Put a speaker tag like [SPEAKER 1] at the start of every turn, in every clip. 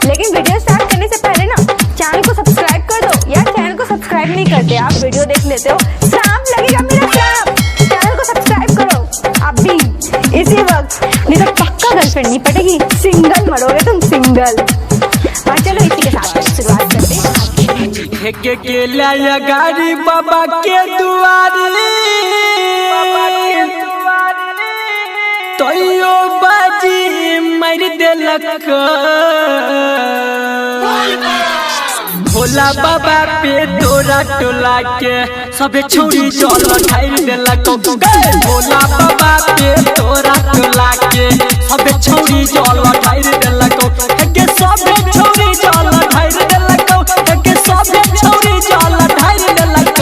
[SPEAKER 1] लेकिन video start करने से पहले ना चैनल को सब्सक्राइब कर दो। यार चैनल को सब्सक्राइब नहीं करते, आप वीडियो देख लेते हो, सांप लगेगा मेरा सांप। चैनल को सब्सक्राइब करो आप भी इसी वक्त, नहीं तो पक्का गर्लफ्रेंड नहीं पटेगी, सिंगल मरोगे तुम सिंगल। और चलो इसी के साथ शुरुआत करते हैं।
[SPEAKER 2] के लाया गाड़ी बाबा के दुआरे तोयो बाजी मर देलक भोला बाबा पे तोरा टोला के सबे छोड़ी चल ठार देलक। भोला बाबा पे तोरा टोला के सबे छोड़ी चल ठार देलक। के सबे छोड़ी चल ठार देलक, के सबे छोड़ी चल ठार देलक।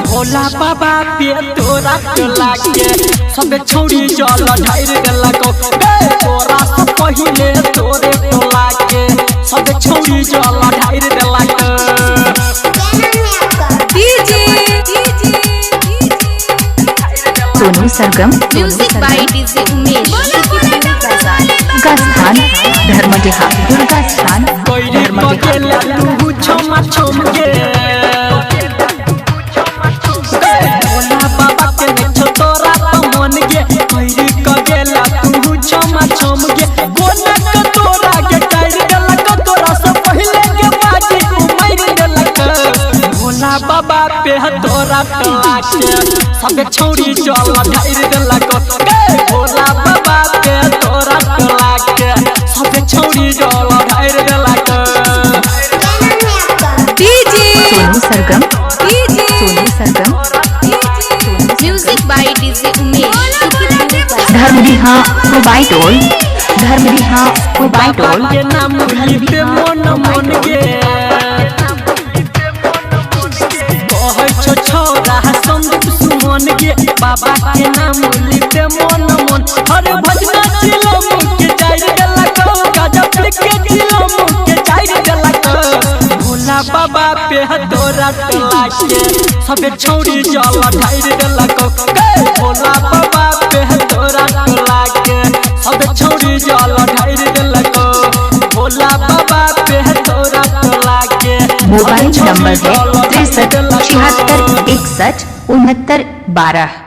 [SPEAKER 2] भोला बाबा पे तोरा टोला के सबे छोड़ी चल ठार देलक। तोरा से पहिले तोरे टोला के सबे छोड़ी चल ठार देलक।
[SPEAKER 3] Sonu Sargam
[SPEAKER 4] music by DJ Umesh
[SPEAKER 3] का स्थान धर्मदेहा दुर्गा स्थान धर्मदेहा
[SPEAKER 2] छमा छम के भोला बाबा के नेछो तोरा मन गे कैरी क गेला तू छमा छम गे गोना क तोरा के टाइर देलक। तोरा से पहिले के बाजी उमर देलक। भोला बाबा पे तोरा टोला के सबे छौड़ी चल ठार देलक। भोला बाबा पे तोरा टोला के सबे छौड़ी चल ठार देलक।
[SPEAKER 3] Sonu Sargam
[SPEAKER 4] music by DJ Umesh
[SPEAKER 3] धर्मदेहा कुबाइटोल
[SPEAKER 2] के नाम लिपे मन मन गे कहै छो छोरा संदीप सुमन गे बाबा के नाम लिपे मन मन। अरे भजना चिलो के जाई देलक, गजब के चिलो के जाई देलक। भोला बाबा पे तोरा टोला के सबे छौड़ी चल ठार देलक। भोला बाबा पे तोरा टोला के सबे छौड़ी चल ठार देलक। भोला बाबा पे तोरा टोला के
[SPEAKER 3] मोबाइल नंबर है 63 76 61 69 12।